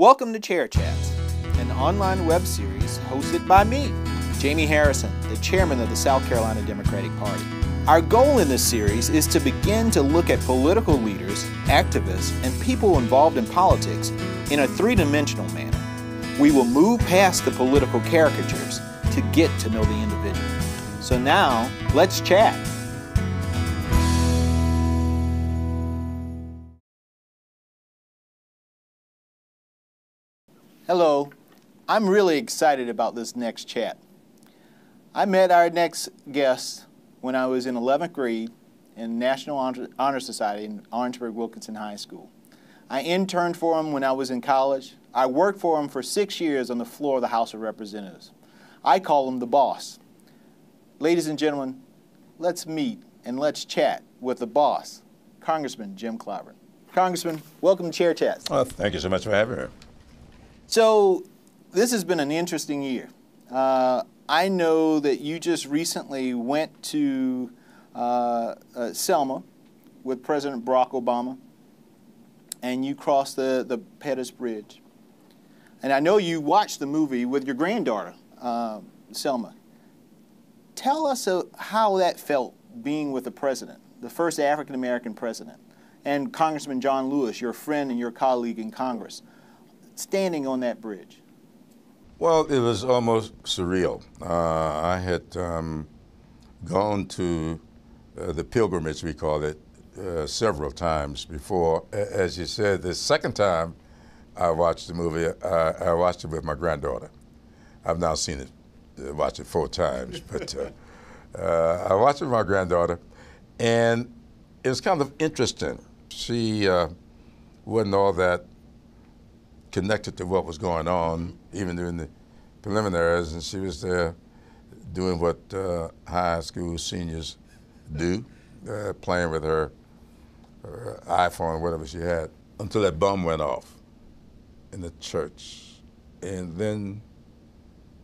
Welcome to Chair Chats, an online web series hosted by me, Jamie Harrison, the chairman of the South Carolina Democratic Party. Our goal in this series is to begin to look at political leaders, activists, and people involved in politics in a three-dimensional manner. We will move past the political caricatures to get to know the individual. So now, let's chat. Hello, I'm really excited about this next chat. I met our next guest when I was in 11th grade in National Honor Society in Orangeburg-Wilkinson High School. I interned for him when I was in college. I worked for him for 6 years on the floor of the House of Representatives. I call him the boss. Ladies and gentlemen, let's meet and let's chat with the boss, Congressman Jim Clyburn. Congressman, welcome to Chair Chats. Well, thank you so much for having me. So this has been an interesting year. I know that you just recently went to Selma with President Barack Obama, and you crossed the Pettus Bridge. And I know you watched the movie with your granddaughter, Selma. Tell us how that felt being with the president, the first African-American president, and Congressman John Lewis, your friend and your colleague in Congress, standing on that bridge. Well, it was almost surreal. I had gone to the pilgrimage, we call it, several times before. As you said, the second time I watched the movie, I watched it with my granddaughter. I've now seen it, watched it 4 times, but I watched it with my granddaughter, and it was kind of interesting. She wasn't all that connected to what was going on, even during the preliminaries, and she was there doing what high school seniors do, playing with her iPhone, whatever she had, until that bomb went off in the church. And then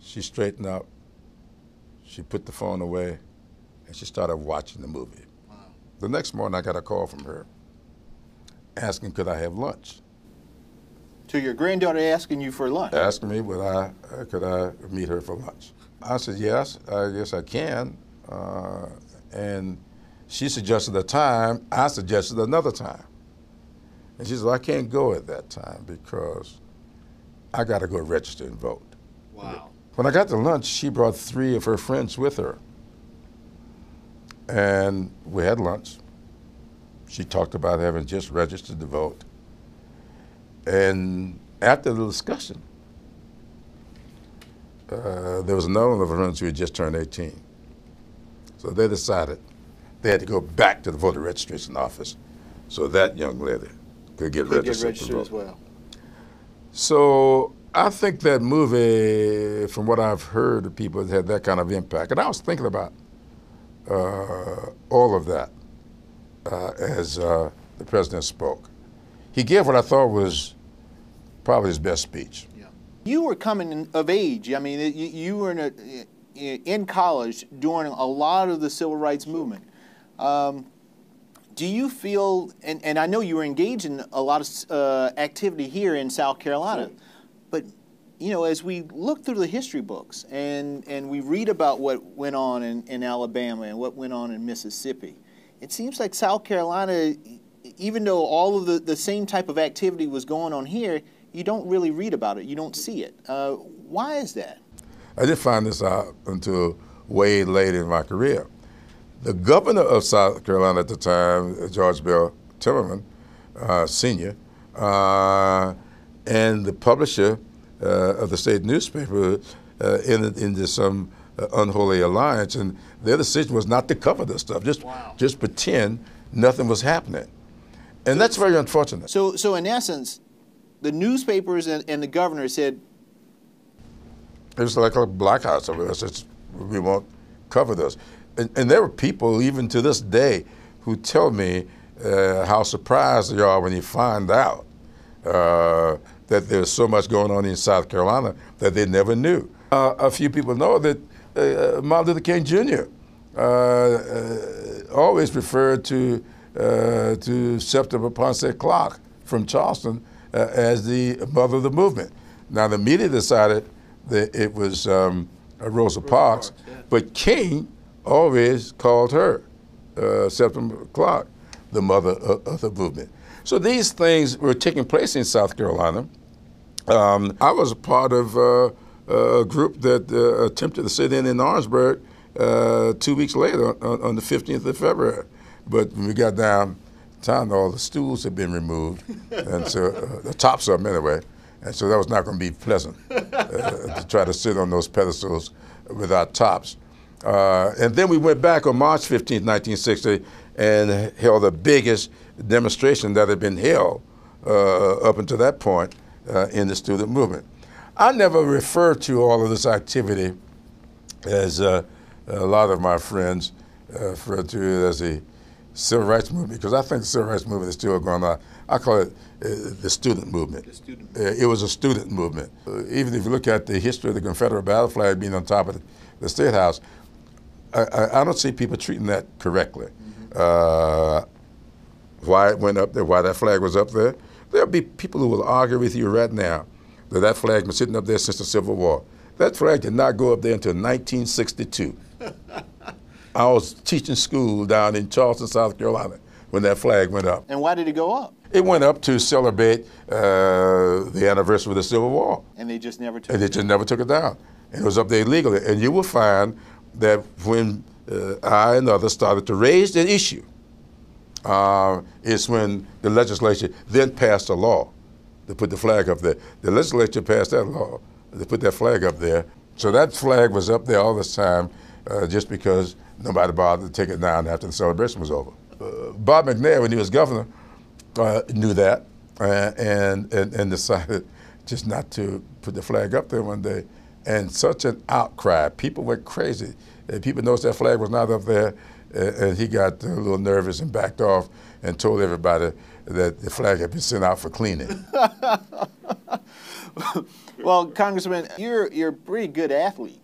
she straightened up, she put the phone away, and she started watching the movie. Wow. The next morning I got a call from her asking could I have lunch. So your granddaughter asking you for lunch? Asking me could I meet her for lunch. I said, yes, I guess I can. And she suggested a time, I suggested another time. And she said, well, I can't go at that time because I got to go register and vote. Wow. When I got to lunch, she brought 3 of her friends with her. And we had lunch. She talked about having just registered to vote. And after the discussion, there was another one of her friends who had just turned 18. So they decided they had to go back to the voter registration office so that young lady could get registered as well. So I think that movie, from what I've heard of people, had that kind of impact. And I was thinking about all of that as the president spoke. He gave what I thought was probably his best speech. Yeah. You were coming of age. I mean, you were in college during a lot of the civil rights movement. Do you feel, and I know you were engaged in a lot of activity here in South Carolina, sure. But you know, as we look through the history books and we read about what went on in Alabama and what went on in Mississippi, it seems like South Carolina, even though all of the same type of activity was going on here, you don't really read about it. You don't see it. Why is that? I didn't find this out until way late in my career. The governor of South Carolina at the time, George Bell Timmerman, Sr., and the publisher of the state newspaper entered into some unholy alliance, and their decision was not to cover this stuff, just pretend nothing was happening. And that's very unfortunate. So in essence, the newspapers and the governor said, it was like a blackout. So we won't cover this. And there were people, even to this day, who tell me how surprised they are when you find out that there's so much going on in South Carolina that they never knew. A few people know that Martin Luther King Jr. Always referred to September Ponce clock from Charleston as the mother of the movement. Now, the media decided that it was Rosa Parks, yeah. but King always called her, Septima Clark, the mother of the movement. So these things were taking place in South Carolina. I was a part of a group that attempted to sit in Orangeburg 2 weeks later on the 15th of February. But when we got downtown, all the stools had been removed, and so the tops of them anyway. And so that was not going to be pleasant to try to sit on those pedestals without tops. And then we went back on March 15th, 1960, and held the biggest demonstration that had been held up until that point in the student movement. I never refer to all of this activity as a lot of my friends refer to it as the civil rights movement, because I think the civil rights movement is still going on. I call it the student movement. It was a student movement. Even if you look at the history of the Confederate battle flag being on top of the State House, I don't see people treating that correctly. Why it went up there, why that flag was up there. There'll be people who will argue with you right now that that flag's been sitting up there since the Civil War. That flag did not go up there until 1962. I was teaching school down in Charleston, South Carolina, when that flag went up. And why did it go up? It went up to celebrate the anniversary of the Civil War. And they just never took and it they just never took it down. And it was up there illegally. And you will find that when I and others started to raise the issue, is when the legislature then passed a law to put the flag up there. The legislature passed that law to put that flag up there. So that flag was up there all this time just because nobody bothered to take it down after the celebration was over. Bob McNair, when he was governor, knew that and decided just not to put the flag up there one day. And such an outcry. People went crazy. And people noticed that flag was not up there, and he got a little nervous and backed off and told everybody that the flag had been sent out for cleaning. Well, Congressman, you're a pretty good athlete.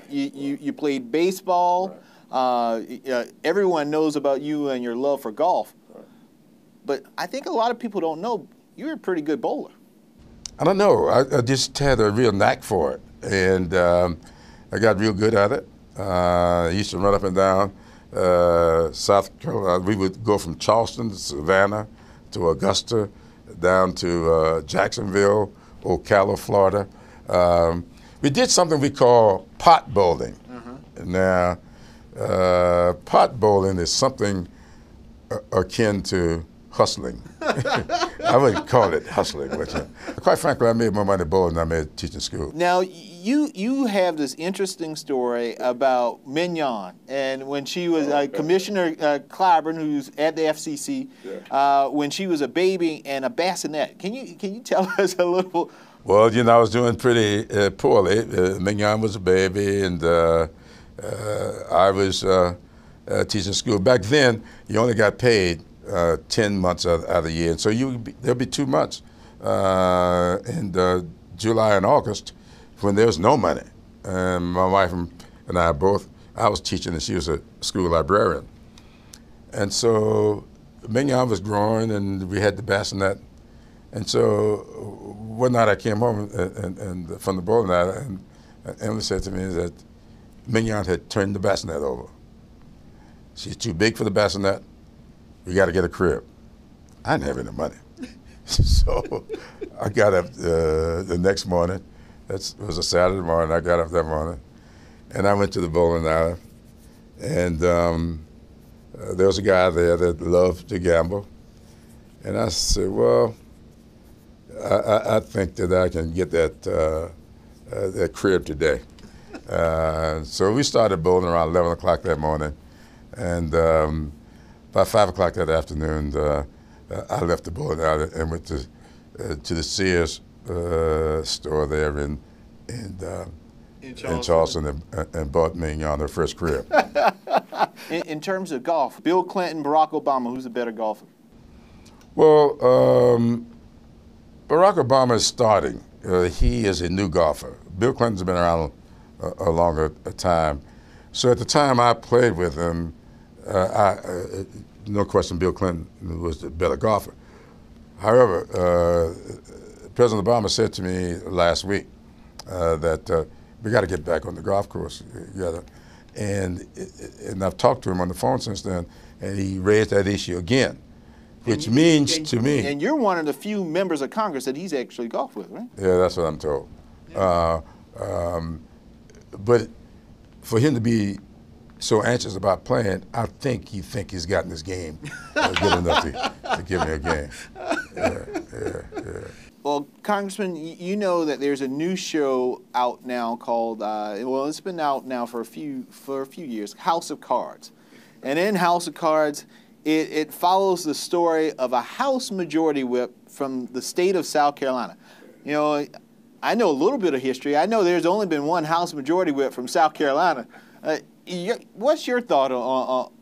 You played baseball. Everyone knows about you and your love for golf. But I think a lot of people don't know you're a pretty good bowler. I don't know. I just had a real knack for it, and I got real good at it. I used to run up and down South Carolina. We would go from Charleston to Savannah to Augusta, down to Jacksonville, Ocala, Florida. We did something we call pot bowling. Now, pot bowling is something akin to hustling. I wouldn't call it hustling, but quite frankly, I made more money bowling than I made teaching school. Now, you have this interesting story about Mignon, and when she was Commissioner Clyburn, who's at the FCC, when she was a baby and a bassinet. Can you tell us a little? Well, I was doing pretty poorly. Mignon was a baby, and I was teaching school. Back then, you only got paid 10 months out of the year. And so there'll be 2 months in July and August when there was no money. And my wife and I both, I was teaching and she was a school librarian. And so Mignon was growing and we had the bassinet. And so one night I came home and from the bowling night, and Emily said to me that Mignon had turned the bassinet over. She's too big for the bassinet. We got to get a crib. I didn't have any money. So I got up the next morning. It was a Saturday morning. I got up that morning, and I went to the bowling alley. And there was a guy there that loved to gamble. And I said, well, I think that I can get that crib today. So we started bowling around 11 o'clock that morning. And about 5 o'clock that afternoon, I left the bowling alley and went to the Sears store there in Charleston and bought Mignon her first crib. In terms of golf, Bill Clinton, Barack Obama, who's a better golfer? Well, Barack Obama is starting. He is a new golfer. Bill Clinton's been around a longer time. So at the time I played with him, no question Bill Clinton was the better golfer. However, President Obama said to me last week that we got to get back on the golf course together. And I've talked to him on the phone since then, and he raised that issue again, which means to me. And you're one of the few members of Congress that he's actually golfed with, right? Yeah, that's what I'm told. Yeah. But for him to be so anxious about playing, I think he's gotten his game good enough to give me a game. Yeah. Well, Congressman, you know that there's a new show out now called, well, it's been out now for a few years, House of Cards. And in House of Cards, it follows the story of a House Majority Whip from the state of South Carolina. You know, I know a little bit of history. I know there's only been one House Majority Whip from South Carolina. What's your thought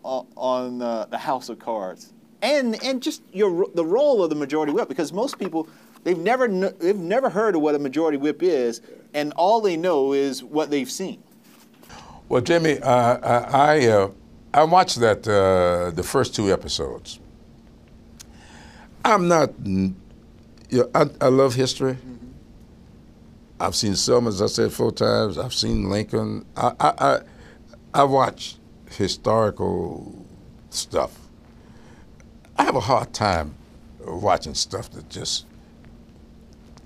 on the House of Cards and just the role of the Majority Whip? Because most people, they've never heard of what a Majority Whip is, and all they know is what they've seen. Well, Jimmy, I watched that the first 2 episodes. I'm not. I love history. Mm-hmm. I've seen Selma, as I said, 4 times. I've seen Lincoln. I watch historical stuff. I have a hard time watching stuff that just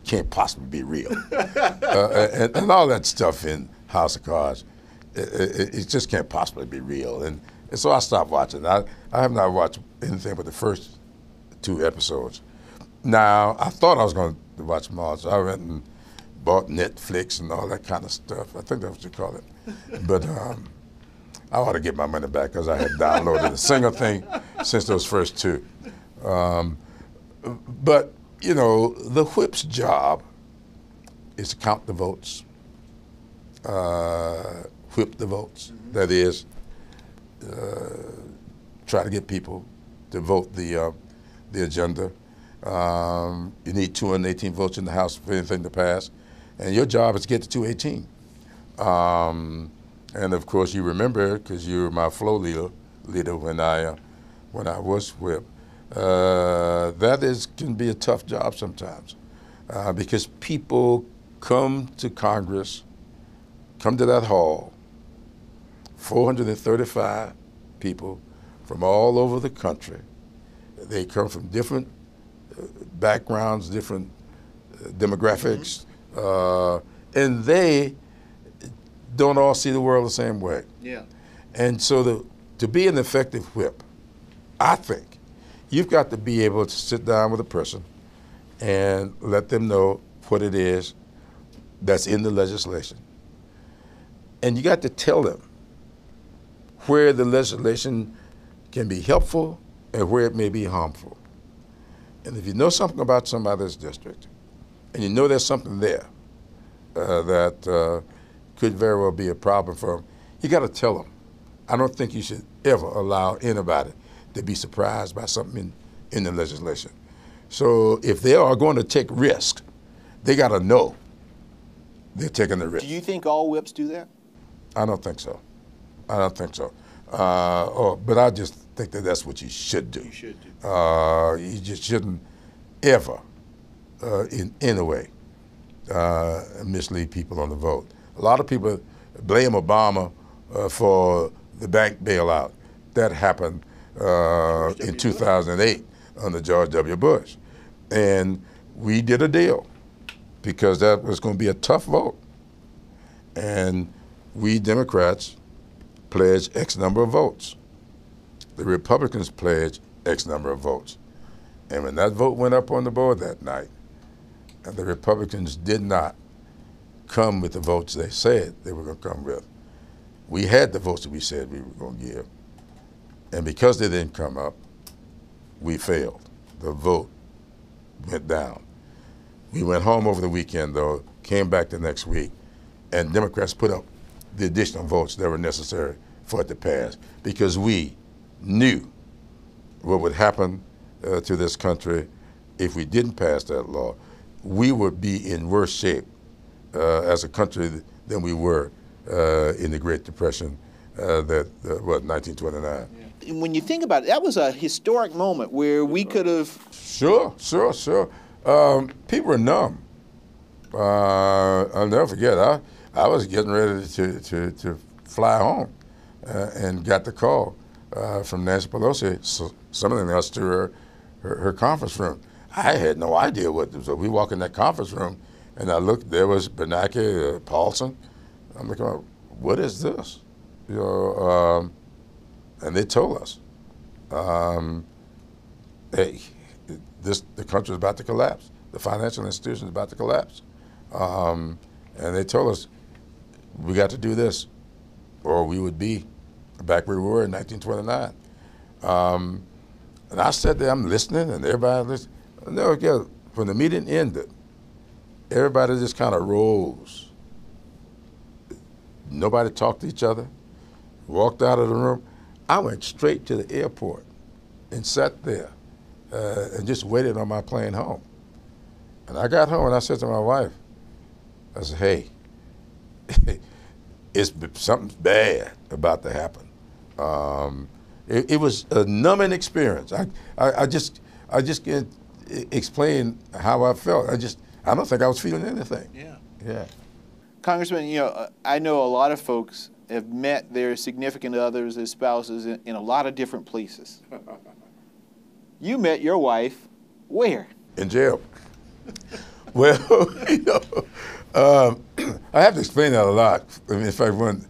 can't possibly be real. and all that stuff in House of Cards, it just can't possibly be real. And so I stopped watching. I have not watched anything but the first 2 episodes. Now, I thought I was going to watch them all, so I went and bought Netflix and all that kind of stuff. I think that's what you call it. But I ought to get my money back because I had downloaded a single thing since those first 2. But, you know, the whip's job is to count the votes, whip the votes. Mm-hmm. That is, try to get people to vote the agenda. You need 218 votes in the House for anything to pass, and your job is to get to 218. And of course, you remember, because you were my floor leader when I was whip. That can be a tough job sometimes, because people come to Congress, come to that hall, 435 people from all over the country. They come from different backgrounds, different demographics, and they don't all see the world the same way. Yeah. And so to be an effective whip, I think you've got to be able to sit down with a person and let them know what it is that's in the legislation. And you got to tell them where the legislation can be helpful and where it may be harmful. And if you know something about somebody's district, and you know there's something there that could very well be a problem for them, you got to tell them. I don't think you should ever allow anybody to be surprised by something in the legislation. So if they are going to take risks, they got to know they're taking the risk. Do you think all whips do that? I don't think so. I don't think so. But I just think that that's what you should do. You should do. You just shouldn't ever, in any way, mislead people on the vote. A lot of people blame Obama for the bank bailout. That happened in 2008 under George W. Bush. And we did a deal because that was going to be a tough vote. And we Democrats pledged X number of votes. The Republicans pledged X number of votes. And when that vote went up on the board that night, and the Republicans did not come with the votes they said they were going to come with, we had the votes that we said we were going to give. And because they didn't come up, we failed. The vote went down. We went home over the weekend, though, came back the next week, and Democrats put up the additional votes that were necessary for it to pass, because we knew what would happen to this country if we didn't pass that law. We would be in worse shape as a country than we were in the Great Depression, 1929. Yeah. when you think about it, that was a historic moment where we could have. Sure. People were numb. I'll never forget. I was getting ready to fly home, and got the call from Nancy Pelosi, summoning us to her conference room. I had no idea what. So we walk in that conference room, and I looked. There was Bernanke, Paulson. I'm looking, what is this? You know, and they told us, hey, the country is about to collapse. The financial institution is about to collapse. And they told us, we got to do this, or we would be back where we were in 1929. And I sat there, I'm listening, and everybody listening. When the meeting ended, everybody just kind of rose. Nobody talked to each other, walked out of the room. I went straight to the airport and sat there and just waited on my plane home. And I got home and I said to my wife, I said, hey, something's bad about to happen. It was a numbing experience. I just can't explain how I felt. I don't think I was feeling anything. Yeah. Congressman, you know, I know a lot of folks have met their significant others, their spouses, in a lot of different places. You met your wife where? In jail. Well, you know, I have to explain that a lot. I mean, in fact, one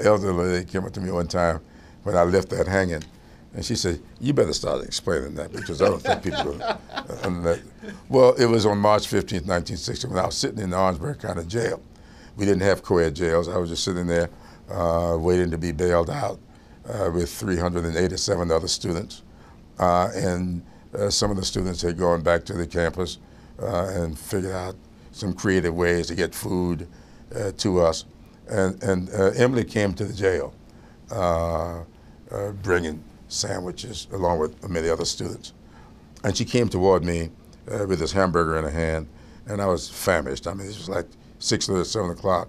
elderly lady came up to me one time when I left that hanging, and she said, you better start explaining that, because I don't think people are. Well, it was on March 15th, 1960, when I was sitting in the Orangeburg County Jail. We didn't have co-ed jails. I was just sitting there waiting to be bailed out with 387 other students. And some of the students had gone back to the campus and figured out some creative ways to get food to us. And Emily came to the jail bringing sandwiches along with many other students. And she came toward me with this hamburger in her hand, and I was famished. I mean, it was like 6 or 7 o'clock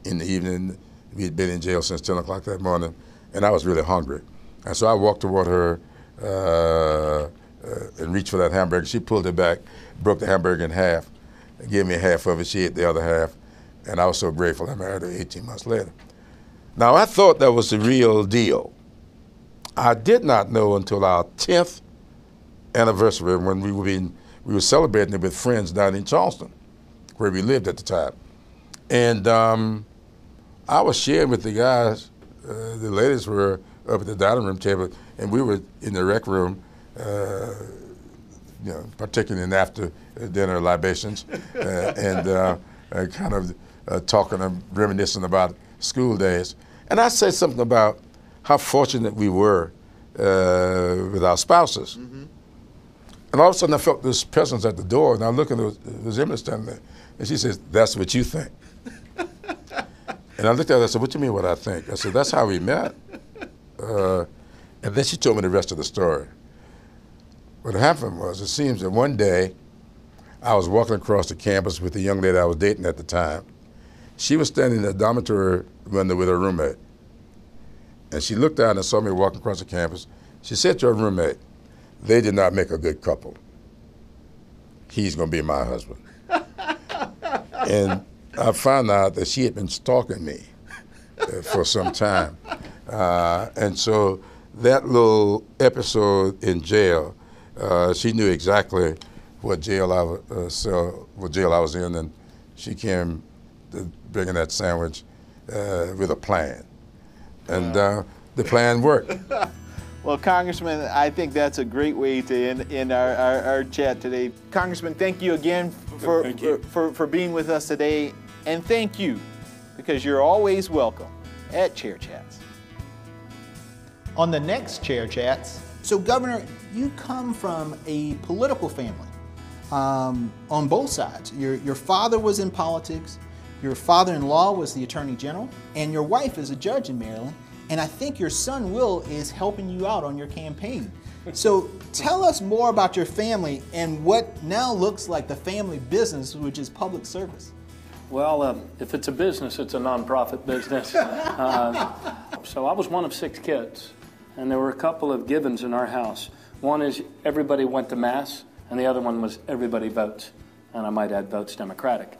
in the evening. We had been in jail since 10 o'clock that morning, and I was really hungry. And so I walked toward her and reached for that hamburger. She pulled it back, broke the hamburger in half, and gave me half of it. She ate the other half, and I was so grateful. I married her 18 months later. Now, I thought that was the real deal. I did not know until our 10th anniversary, when we were celebrating it with friends down in Charleston, where we lived at the time. And I was sharing with the guys, the ladies were up at the dining room table, and we were in the rec room, you know, particularly in after dinner libations, and kind of talking and reminiscing about school days. And I said something about how fortunate we were with our spouses. Mm-hmm. And all of a sudden I felt this presence at the door, and I looked and there was Emily standing there. And she says, that's what you think. And I looked at her and I said, what do you mean what I think? I said, that's how we met. And then she told me the rest of the story. What happened was, it seems that one day I was walking across the campus with the young lady I was dating at the time. She was standing in the dormitory window with her roommate. And she looked out and saw me walking across the campus. She said to her roommate, they did not make a good couple. He's going to be my husband. And I found out that she had been stalking me for some time. And so that little episode in jail, she knew exactly what jail I was in, and she came to bringing that sandwich with a plan. And the plan worked. Well, Congressman, I think that's a great way to end our chat today. Congressman, thank you again for being with us today, and thank you, because you're always welcome at Chair Chats. On the next Chair Chats. So, Governor, you come from a political family on both sides. Your father was in politics, your father-in-law was the Attorney General, and your wife is a judge in Maryland. And I think your son, Will, is helping you out on your campaign. So tell us more about your family and what now looks like the family business, which is public service. Well, if it's a business, it's a nonprofit business. So I was one of 6 kids. and there were a couple of givens in our house. One is everybody went to Mass, and the other one was everybody votes. And I might add, votes Democratic.